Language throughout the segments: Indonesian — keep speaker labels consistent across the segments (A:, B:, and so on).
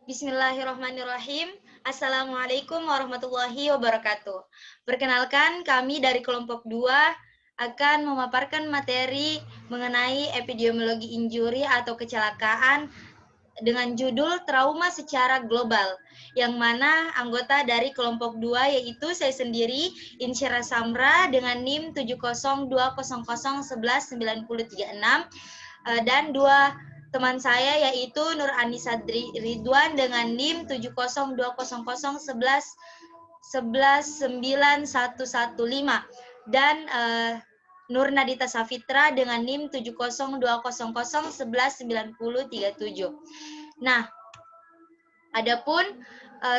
A: Bismillahirrahmanirrahim. Assalamualaikum warahmatullahi wabarakatuh. Perkenalkan, kami dari kelompok 2 akan memaparkan materi mengenai epidemiologi injuri atau kecelakaan dengan judul trauma secara global, yang mana anggota dari kelompok 2 yaitu saya sendiri, Insyira Samra dengan NIM 70200119936 dan dua teman saya yaitu Nur Anissa Ridwan dengan NIM 70200119115 dan Nur Nadita Safitra dengan NIM 70200119037. Nah, adapun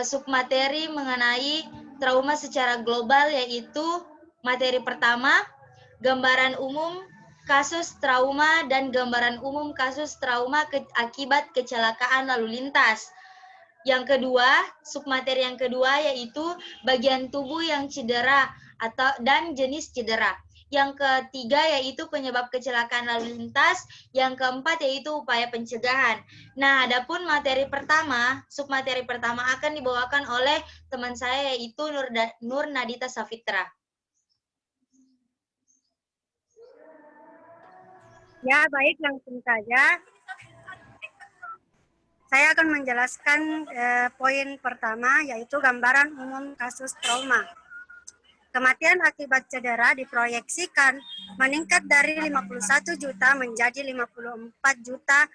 A: submateri mengenai trauma secara global yaitu materi pertama, gambaran umum kasus trauma dan gambaran umum kasus trauma akibat kecelakaan lalu lintas. Yang kedua, submateri yang kedua yaitu bagian tubuh yang cedera dan jenis cedera. Yang ketiga yaitu penyebab kecelakaan lalu lintas. Yang keempat yaitu upaya pencegahan. Nah, adapun materi pertama, submateri pertama akan dibawakan oleh teman saya yaitu Nur Nadita Safitra.
B: Ya, baik, langsung saja. Saya akan menjelaskan poin pertama, yaitu gambaran umum kasus trauma. Kematian akibat cedera diproyeksikan meningkat dari 51 juta menjadi 54 juta,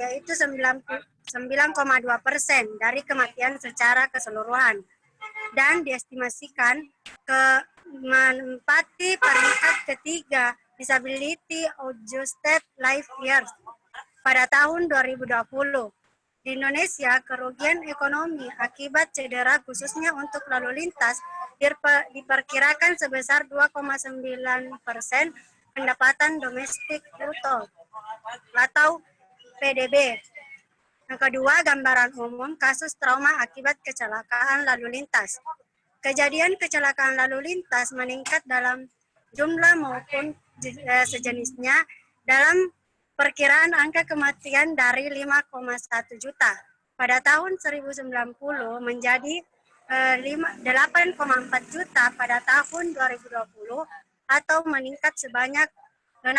B: yaitu 9,2% dari kematian secara keseluruhan. Dan diestimasikan menempati peringkat ketiga Disability Adjusted Life Years pada tahun 2020. Di Indonesia, kerugian ekonomi akibat cedera khususnya untuk lalu lintas diperkirakan sebesar 2,9% pendapatan domestik bruto atau PDB. Yang kedua, gambaran umum kasus trauma akibat kecelakaan lalu lintas. Kejadian kecelakaan lalu lintas meningkat dalam jumlah maupun sejenisnya dalam perkiraan angka kematian dari 5,1 juta pada tahun 1090 menjadi 8,4 juta pada tahun 2020 atau meningkat sebanyak 65%.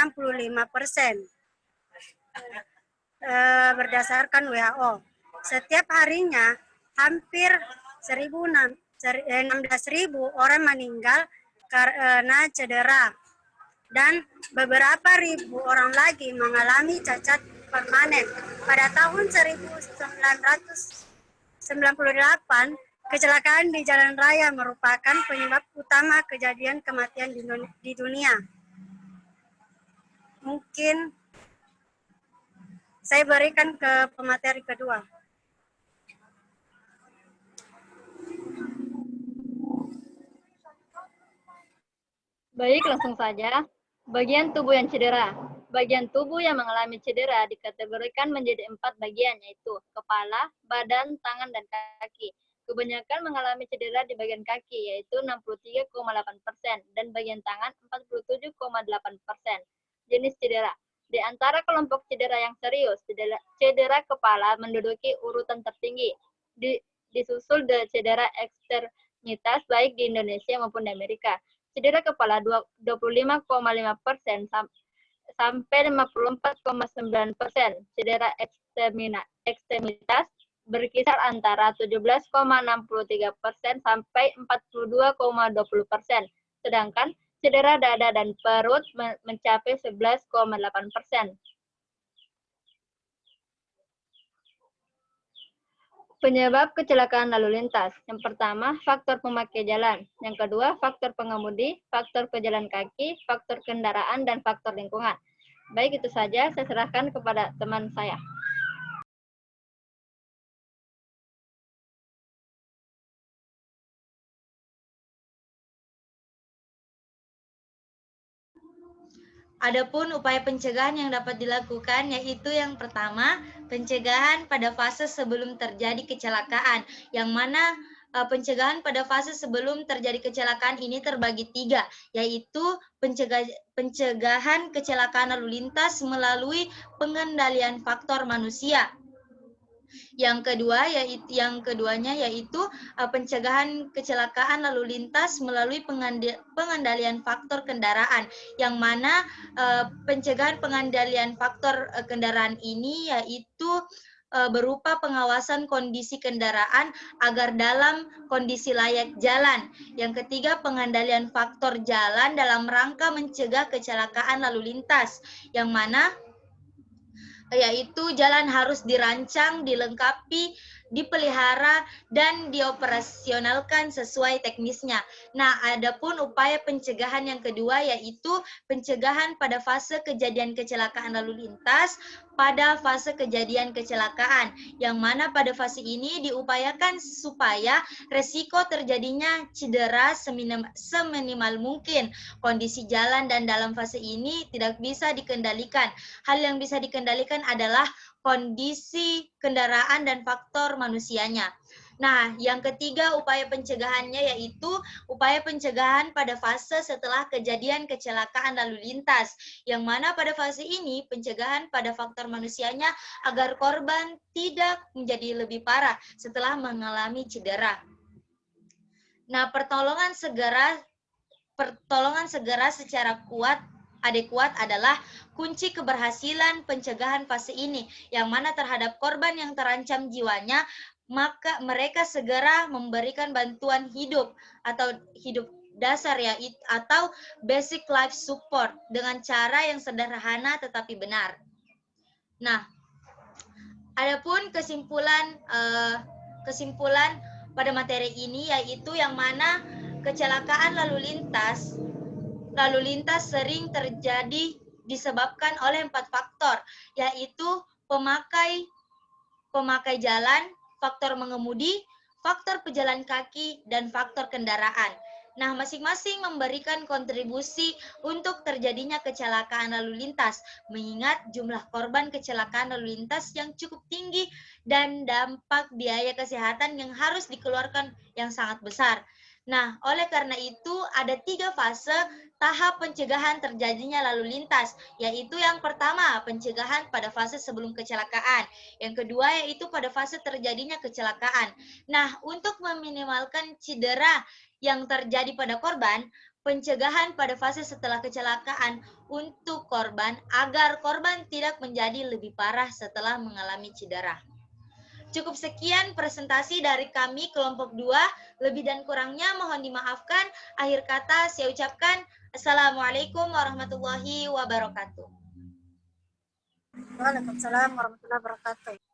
B: Berdasarkan WHO. Setiap harinya hampir 16.000 orang meninggal karena cedera dan beberapa ribu orang lagi mengalami cacat permanen. Pada tahun 1998, kecelakaan di jalan raya merupakan penyebab utama kejadian kematian di dunia. Mungkin saya berikan ke pemateri kedua.
C: Baik, langsung saja. Bagian tubuh yang cedera. Bagian tubuh yang mengalami cedera dikategorikan menjadi 4 bagian, yaitu kepala, badan, tangan, dan kaki. Kebanyakan mengalami cedera di bagian kaki, yaitu 63,8%, dan bagian tangan 47,8%. Jenis cedera. Di antara kelompok cedera yang serius, cedera kepala menduduki urutan tertinggi, disusul dari cedera ekstremitas baik di Indonesia maupun di Amerika. Cedera kepala 25,5% sampai 54,9%. Cedera ekstremitas berkisar antara 17,63% sampai 42,20%. Sedangkan cedera dada dan perut mencapai 11,8%. Penyebab kecelakaan lalu lintas. Yang pertama, faktor pemakai jalan. Yang kedua, faktor pengemudi, faktor pejalan kaki, faktor kendaraan, dan faktor lingkungan. Baik, itu saja. Saya serahkan kepada teman saya.
A: Adapun upaya pencegahan yang dapat dilakukan yaitu yang pertama, pencegahan pada fase sebelum terjadi kecelakaan, yang mana pencegahan pada fase sebelum terjadi kecelakaan ini terbagi 3, yaitu pencegahan kecelakaan lalu lintas melalui pengendalian faktor manusia. Yang keduanya yaitu pencegahan kecelakaan lalu lintas melalui pengendalian faktor kendaraan, yang mana pencegahan pengendalian faktor kendaraan ini yaitu berupa pengawasan kondisi kendaraan agar dalam kondisi layak jalan. Yang ketiga, pengendalian faktor jalan dalam rangka mencegah kecelakaan lalu lintas, yang mana yaitu jalan harus dirancang, dilengkapi, dipelihara, dan dioperasionalkan sesuai teknisnya. Nah, adapun upaya pencegahan yang kedua yaitu pencegahan pada fase kejadian kecelakaan lalu lintas pada fase kejadian kecelakaan, yang mana pada fase ini diupayakan supaya resiko terjadinya cedera seminimal mungkin. Kondisi jalan dan dalam fase ini tidak bisa dikendalikan. Hal yang bisa dikendalikan adalah kondisi kendaraan dan faktor manusianya. Nah, yang ketiga upaya pencegahannya yaitu upaya pencegahan pada fase setelah kejadian kecelakaan lalu lintas, yang mana pada fase ini pencegahan pada faktor manusianya agar korban tidak menjadi lebih parah setelah mengalami cedera. Nah, pertolongan segera secara adekuat adalah kunci keberhasilan pencegahan fase ini, yang mana terhadap korban yang terancam jiwanya, maka mereka segera memberikan bantuan hidup atau hidup dasar ya, atau basic life support dengan cara yang sederhana tetapi benar. Nah, adapun kesimpulan pada materi ini yaitu yang mana kecelakaan lalu lintas sering terjadi disebabkan oleh 4 faktor, yaitu pemakai jalan, faktor mengemudi, faktor pejalan kaki, dan faktor kendaraan. Nah, masing-masing memberikan kontribusi untuk terjadinya kecelakaan lalu lintas, mengingat jumlah korban kecelakaan lalu lintas yang cukup tinggi dan dampak biaya kesehatan yang harus dikeluarkan yang sangat besar. Nah, oleh karena itu ada 3 fase tahap pencegahan terjadinya lalu lintas, yaitu yang pertama, pencegahan pada fase sebelum kecelakaan. Yang kedua, yaitu pada fase terjadinya kecelakaan. Nah, untuk meminimalkan cedera yang terjadi pada korban, pencegahan pada fase setelah kecelakaan untuk korban agar korban tidak menjadi lebih parah setelah mengalami cedera. Cukup sekian presentasi dari kami kelompok 2. Lebih dan kurangnya mohon dimaafkan. Akhir kata saya ucapkan Assalamualaikum warahmatullahi wabarakatuh.
B: Waalaikumsalam warahmatullahi wabarakatuh.